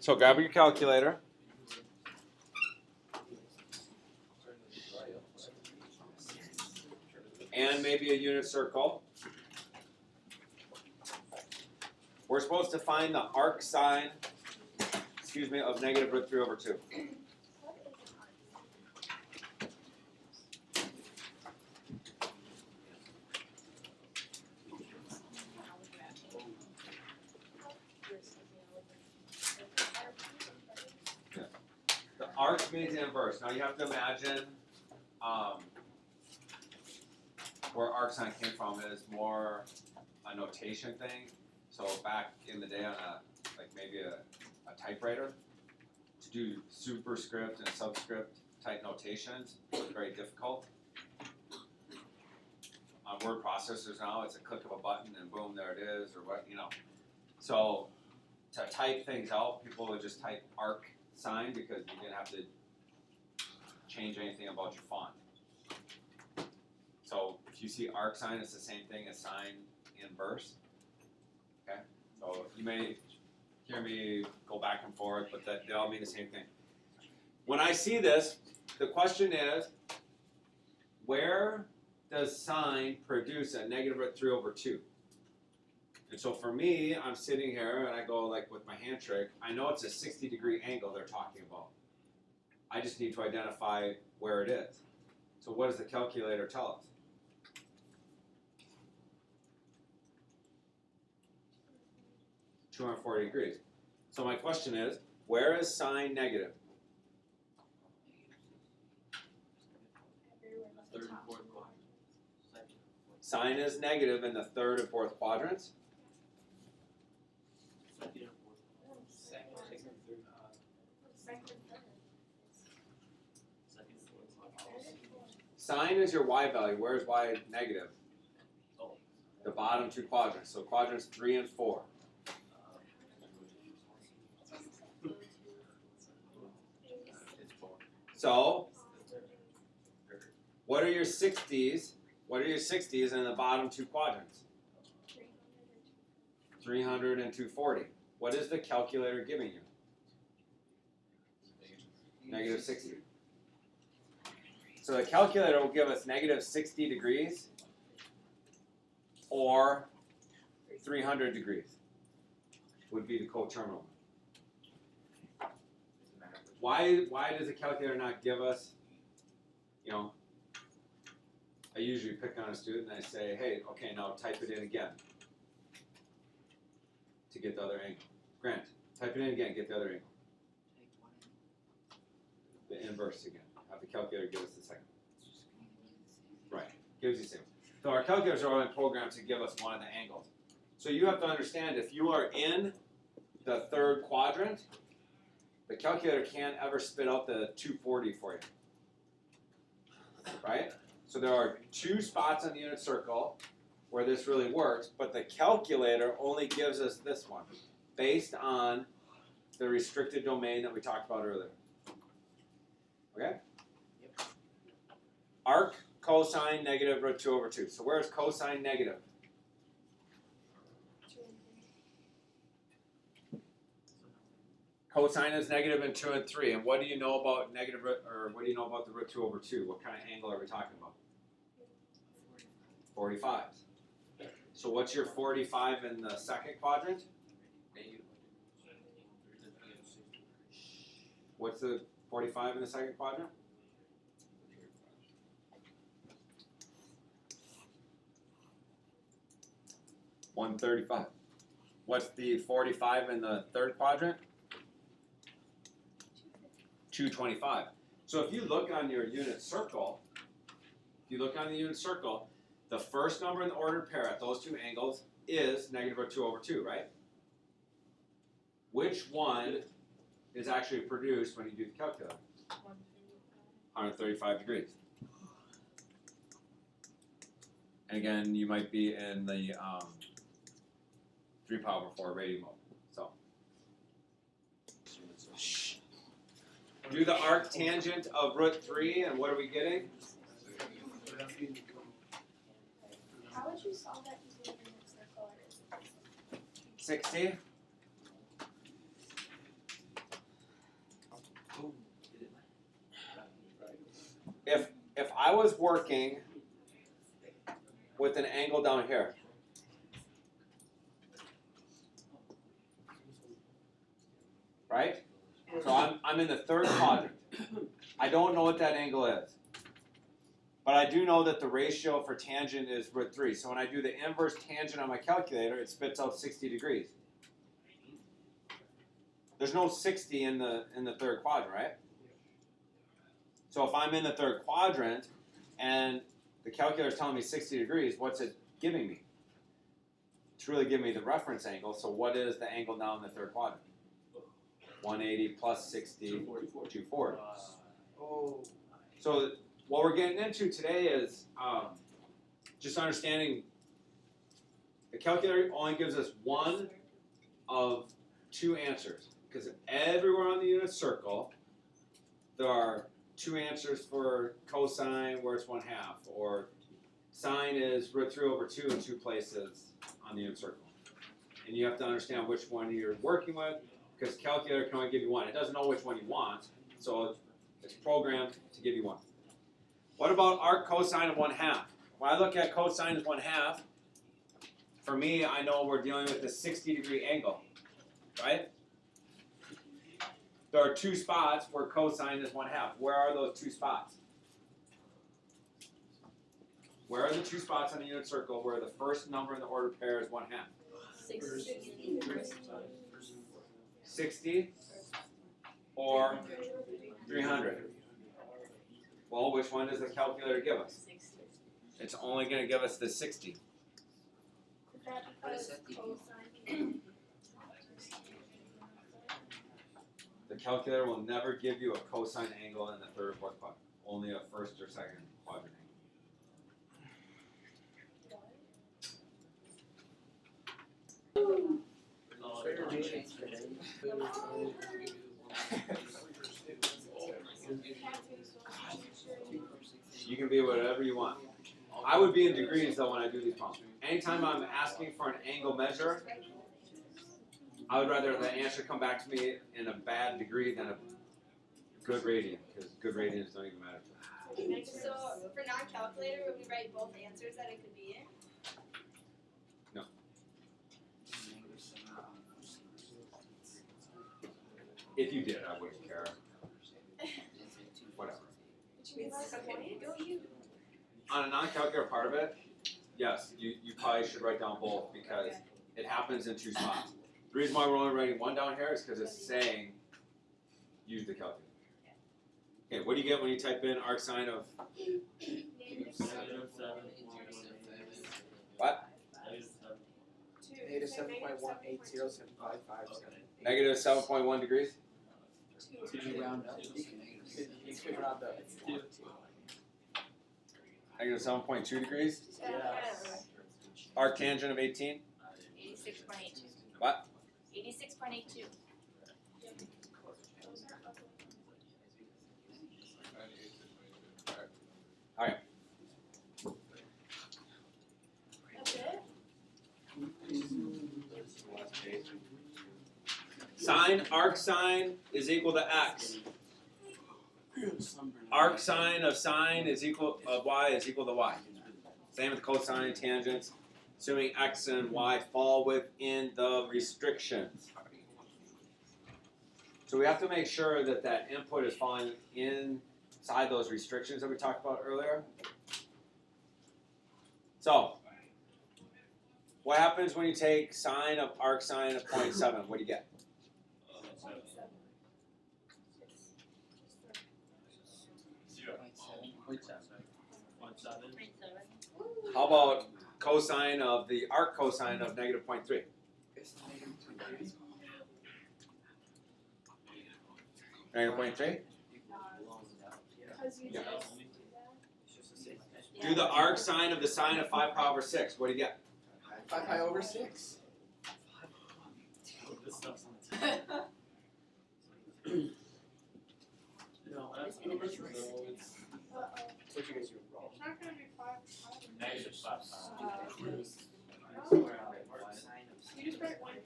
So grab your calculator. And maybe a unit circle. We're supposed to find the arc sine, of negative root 3 over 2. The arc means the inverse. Now you have to imagine where arc sine came from is more a notation thing. So back in the day on maybe a typewriter, to do superscript and subscript type notations was very difficult. On word processors now, it's a click of a button and boom, there it is, or what, So to type things out, people would just type arc sine because you didn't have to change anything about your font. So if you see arc sine, it's the same thing as sine inverse. Okay, so you may hear me go back and forth, but they all mean the same thing. When I see this, the question is, where does sine produce a negative root 3 over 2? And so for me, I'm sitting here and I go like with my hand trick, I know it's a 60-degree angle they're talking about. I just need to identify where it is. So what does the calculator tell us? (240 degrees). So my question is, where is sine negative? Third and fourth quadrant. Sine is negative in the third and fourth quadrants. Second and fourth. Second and third. Second and fourth. Sine is your y value. Where is y negative? Oh. The bottom two quadrants. So quadrants 3 and 4. So, what are your 60s? What are your 60s in the bottom two quadrants? 300 and 240. What is the calculator giving you? Negative 60. So the calculator will give us negative 60 degrees or 300 degrees would be the coterminal. Why does the calculator not give us, I usually pick on a student and I say, hey, okay, now type it in again to get the other angle. Grant, type it in again, get the other angle. The inverse again. Have the calculator give us the second. Right, gives you the same. So our calculators are only programmed to give us one of the angles. So you have to understand, if you are in the third quadrant, the calculator can't ever spit out the 240 for you, right? So there are two spots on the unit circle where this really works, but the calculator only gives us this one based on the restricted domain that we talked about earlier. Okay? Yep. Arc cosine negative root 2 over 2. So where is cosine negative? Cosine is negative in 2 and 3. And what do you know about negative root, or what do you know about the root 2 over 2? What kind of angle are we talking about? 45. So what's your 45 in the second quadrant? What's the 45 in the second quadrant? (135). What's the 45 in the third quadrant? 225. So if you look on your unit circle, the first number in the ordered pair at those two angles is negative root 2 over 2, right? Which one is actually produced when you do the calculator? 135 degrees. And again, you might be in the 3 power 4 radio mode. So do the arc tangent of root 3, and what are we getting? How would you solve that using a unit circle? 60. I was working with an angle down here. Right? So I'm in the third quadrant. I don't know what that angle is. But I do know that the ratio for tangent is root 3. So when I do the inverse tangent on my calculator, it spits out 60 degrees. There's no 60 in the third quadrant, right? So if I'm in the third quadrant and the calculator is telling me 60 degrees, what's it giving me? It's really giving me the reference angle. So what is the angle now in the third quadrant? 180 plus 60, 240. Oh. So what we're getting into today is just understanding the calculator only gives us one of two answers. Because everywhere on the unit circle, there are two answers for cosine where it's 1/2, or sine is root 3 over 2 in two places on the unit circle. And you have to understand which one you're working with, because calculator can only give you one. It doesn't know which one you want, so it's programmed to give you one. What about arc cosine of 1/2? When I look at cosine of 1/2, for me, I know we're dealing with a 60-degree angle, right? There are two spots where cosine is 1/2. Where are those two spots? Where are the two spots on the unit circle where the first number in the ordered pair is 1/2? 60 or 300? Well, which one does the calculator give us? It's only going to give us the 60. Is that because cosine? The calculator will never give you a cosine angle in the third or fourth quadrant. Only a first or second quadrant angle. You can be whatever you want. I would be in degrees though when I do these problems. Anytime I'm asking for an angle measure, I would rather the answer come back to me in a bad degree than a good radian, because good radians don't even matter to me. So for non-calculator, would we write both answers that it could be in? No. If you did, I wouldn't care. Whatever. Go you. On a non-calculator part of it, yes, you probably should write down both because it happens in two spots. The reason why we're only writing one down here is because it's saying use the calculator. Okay, what do you get when you type in arc sine of what? Negative 7.1807557. Negative 7.1 degrees? Did you round up? You could round up. Negative 7.2 degrees? Yes. Arc tangent of 18? 86.82. What? 86.82. That's it? Sine, arc sine is equal to x. Arc sine of sine is equal of y is equal to y. Same with cosine, tangents, assuming x and y fall within the restrictions. So we have to make sure that that input is falling inside those restrictions that we talked about earlier. So, what happens when you take sine of arc sine of 0.7? What do you get? How about cosine of the arc cosine of negative 0.3? Negative 0.3? Because you Yeah. just Do the arc sine of the sine of 5 pi over 6. What do you get? 5 pi over 6. This stuff's on the table. No, that's over it's What you guys do wrong? It's not gonna be 5. negative 5. You just write 1, 2.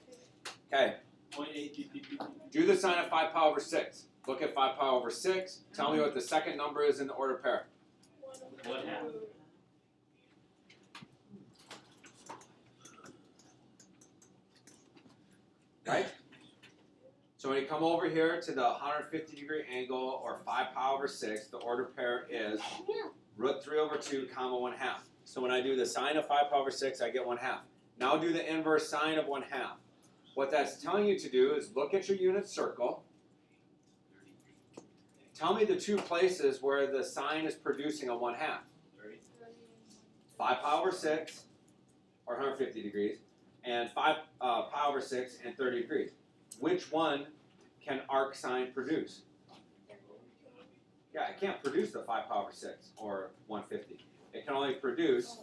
Okay, 0.8 do the sine of 5 pi over 6. Look at 5 pi over 6. Tell me what the second number is in the order pair. 1 over What happened? Right? So when you come over here to the 150-degree angle or 5 pi over 6, the order pair is root 3 over 2 comma 1/2. So when I do the sine of 5 pi over 6, I get 1/2. Now do the inverse sine of 1/2. What that's telling you to do is look at your unit circle. Tell me the two places where the sine is producing a 1/2. 5 pi over 6, or 150 degrees, and 5 pi over 6 and 30 degrees. Which one can arc sine produce? Yeah, it can't produce the 5 pi over 6 or 150. It can only produce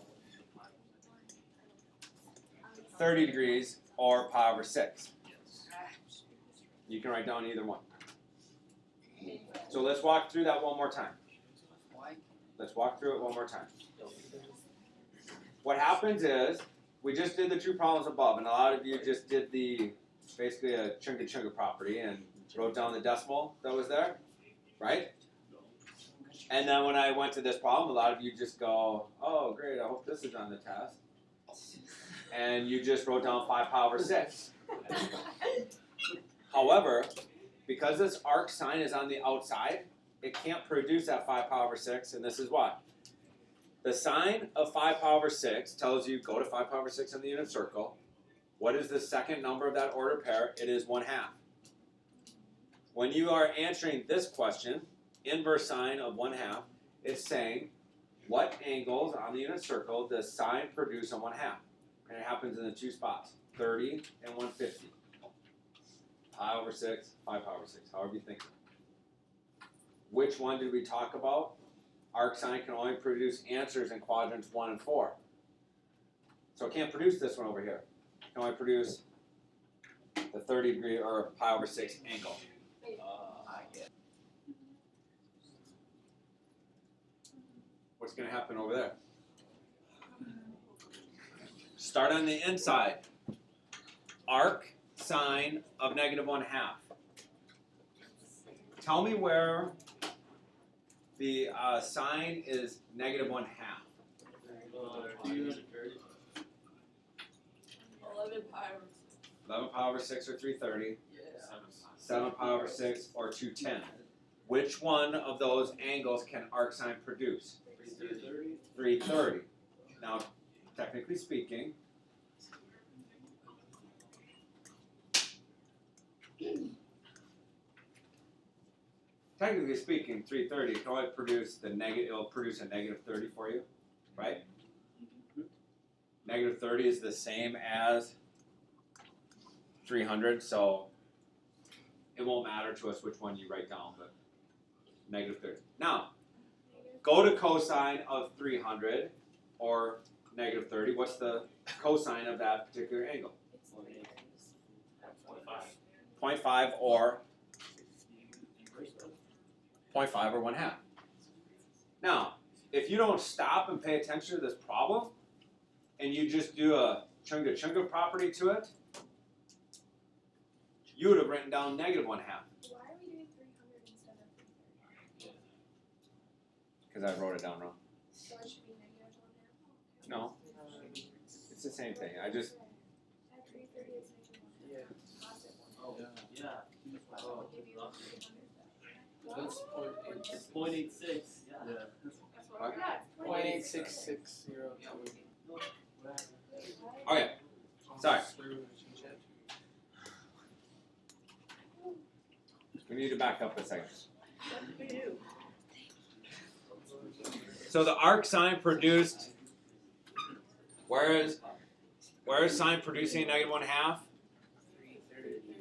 30 degrees or pi over 6. You can write down either one. So let's walk through that one more time. Let's walk through it one more time. What happens is, we just did the two problems above, and a lot of you just did the, basically a chunga property and wrote down the decimal that was there, right? And then when I went to this problem, a lot of you just go, oh great, I hope this is on the test. And you just wrote down 5 pi over 6. However, because this arc sine is on the outside, it can't produce that 5 pi over 6, and this is why. The sine of 5 pi over 6 tells you go to 5 pi over 6 in the unit circle. What is the second number of that order pair? It is 1/2. When you are answering this question, inverse sine of 1/2, it's saying what angles on the unit circle does sine produce on 1/2? And it happens in the two spots, 30 and 150. Pi over 6, 5 pi over 6, however you think. Which one did we talk about? Arc sine can only produce answers in quadrants 1 and 4. So it can't produce this one over here. It can only produce the 30 degree or pi over 6 angle. I get. What's going to happen over there? Start on the inside. Arc sine of negative 1/2. Tell me where the sine is negative 1/2. 230. 11 pi over 11 pi over 6 or 330. Yeah. 7 pi over 6 or 210. Which one of those angles can arc sine produce? 330. 330. Now, technically speaking, Technically speaking, 330 can only produce the negative. It'll produce a negative 30 for you, right? Negative 30 is the same as 300, so it won't matter to us which one you write down, but negative 30. Now, go to cosine of 300 or negative 30. What's the cosine of that particular angle? 0.5 or 0.5 or 1/2. Now, if you don't stop and pay attention to this problem, and you just do a chunga property to it, you would have written down negative 1/2. Why are we doing 300 instead of 330? Because I wrote it down wrong. So it should be negative 1/2? No, it's the same thing. I just, At 330 it's negative 1/2. Positive 1/2. Oh, yeah. I'll give you 300. That's It's 0.86. Yeah. That's what What? I got. 0.86602. okay, sorry. We need to back up a second. What did we do? So the arc sine produced, where is sine producing negative 1/2?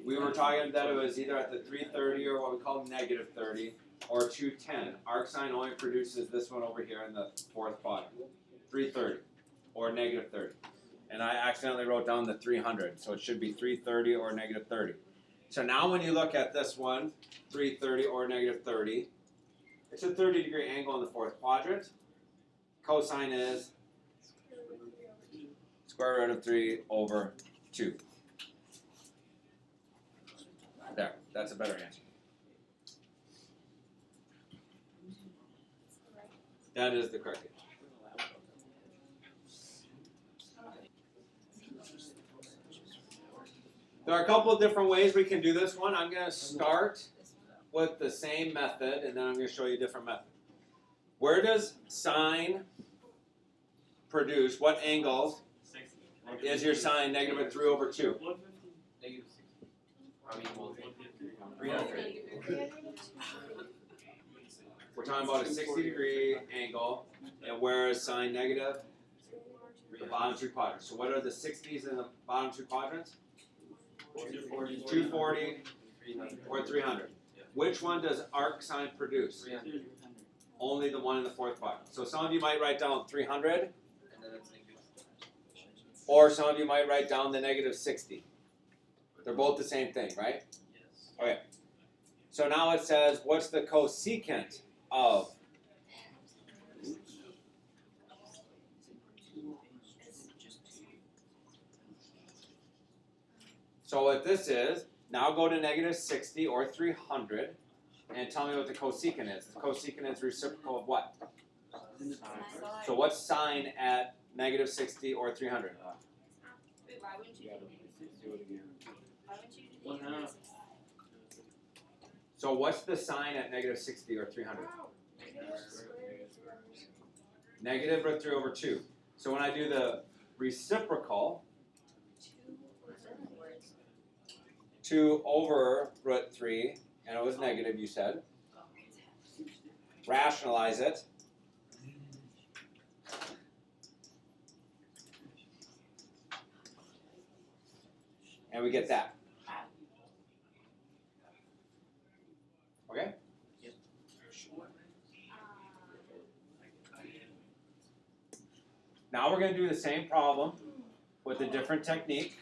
We were talking that it was either at the 330 or what we call negative 30 or 210. Arc sine only produces this one over here in the fourth quadrant, 330 or negative 30. And I accidentally wrote down the 300, so it should be 330 or negative 30. So now when you look at this one, 330 or negative 30, it's a 30-degree angle in the fourth quadrant. Cosine is square root of 3 over 2. There, that's a better answer. That is the correct answer. There are a couple of different ways we can do this one. I'm going to start with the same method, and then I'm going to show you a different method. Where does sine produce, what angle 60. is your sine negative at 3 over 2? 150. Negative 60. I mean, 150. 300. We're talking about a 60-degree angle, and where is sine negative? The bottom 3 quadrants. So what are the 60s in the bottom 2 quadrants? 240 or 300. Which one does arc sine produce? 300. Only the one in the 4th quadrant. So some of you might write down 300, And then it's negative. or some of you might write down the negative 60. They're both the same thing, right? Yes. Okay. So now it says, what's the cosecant of? So what this is, now go to negative 60 or 300, and tell me what the cosecant is. The cosecant is reciprocal of what? So what's sine at negative 60 or 300? Wait, why wouldn't you do Why wouldn't you do the 1 half. So what's the sine at negative 60 or 300? Negative root 3 over 2. So when I do the reciprocal, 2 over root 3, and it was negative, you said. Rationalize it. And we get that. Okay? Now we're going to do the same problem with a different technique.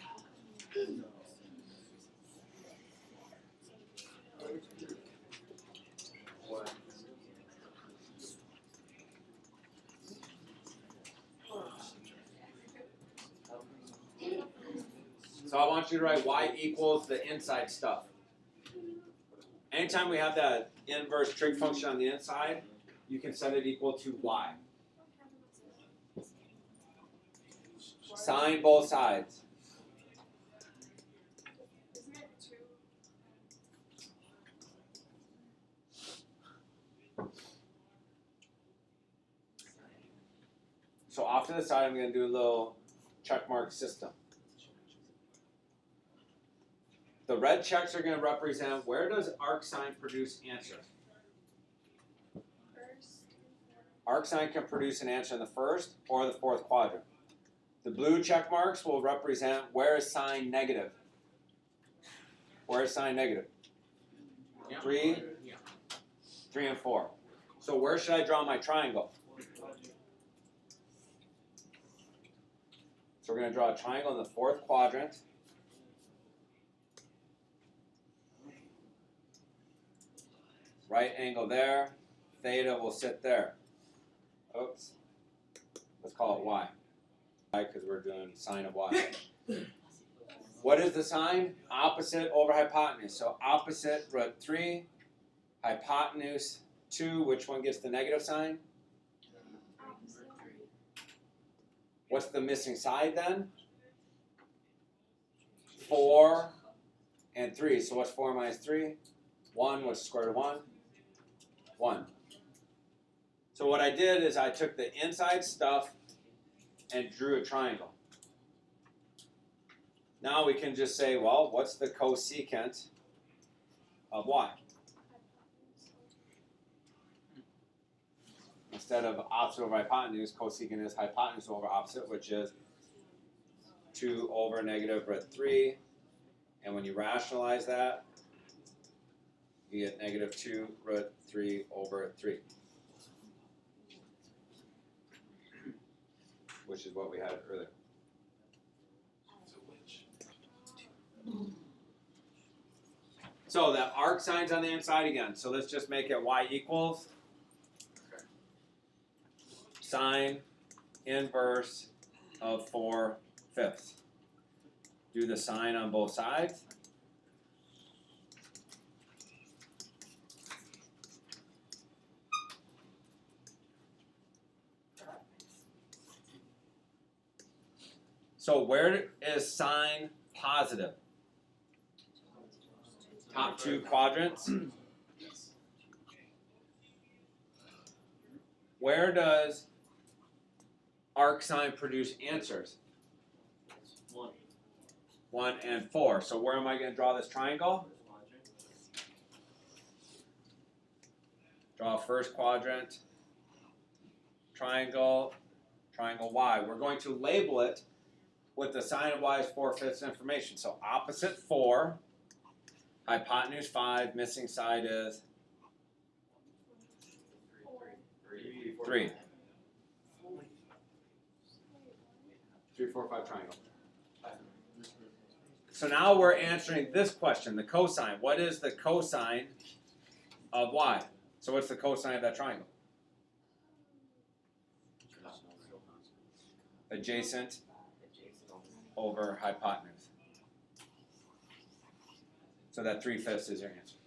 So I want you to write y equals the inside stuff. Anytime we have that inverse trig function on the inside, you can set it equal to y. Sine both sides. Isn't it 2? So off to the side, I'm going to do a little check mark system. The red checks are going to represent where does arcsine produce answer? First. Arcsine can produce an answer in the 1st or the 4th quadrant. The blue check marks will represent where is sine negative. Where is sine negative? 3, 3 and 4. So where should I draw my triangle? So we're going to draw a triangle in the 4th quadrant. Right angle there, theta will sit there. Oops. Let's call it y. Y because we're doing sine of y. What is the sine? Opposite over hypotenuse. So opposite root 3, hypotenuse 2. Which one gets the negative sign? What's the missing side then? 4 and 3. So what's 4 minus 3? 1. What's the square root of 1? 1. So what I did is I took the inside stuff and drew a triangle. Now we can just say, well, what's the cosecant of y? Instead of opposite over hypotenuse, cosecant is hypotenuse over opposite, which is 2 over negative root 3. And when you rationalize that, you get negative 2 root 3 over 3. Which is what we had earlier. So the arc sine's on the inside again. So let's just make it y equals sine inverse of 4/5. Do the sine on both sides. So where is sine positive? Top two quadrants. Where does arc sine produce answers? 1. 1 and 4. So where am I going to draw this triangle? First quadrant. Draw first quadrant. Triangle. Triangle y. We're going to label it with the sine of y is 4/5 information. So opposite 4, hypotenuse 5, missing side is 3. 3, 4, 5 triangle. So now we're answering this question, the cosine. What is the cosine of y? So what's the cosine of that triangle? Adjacent over hypotenuse. So that 3/5 is your answer.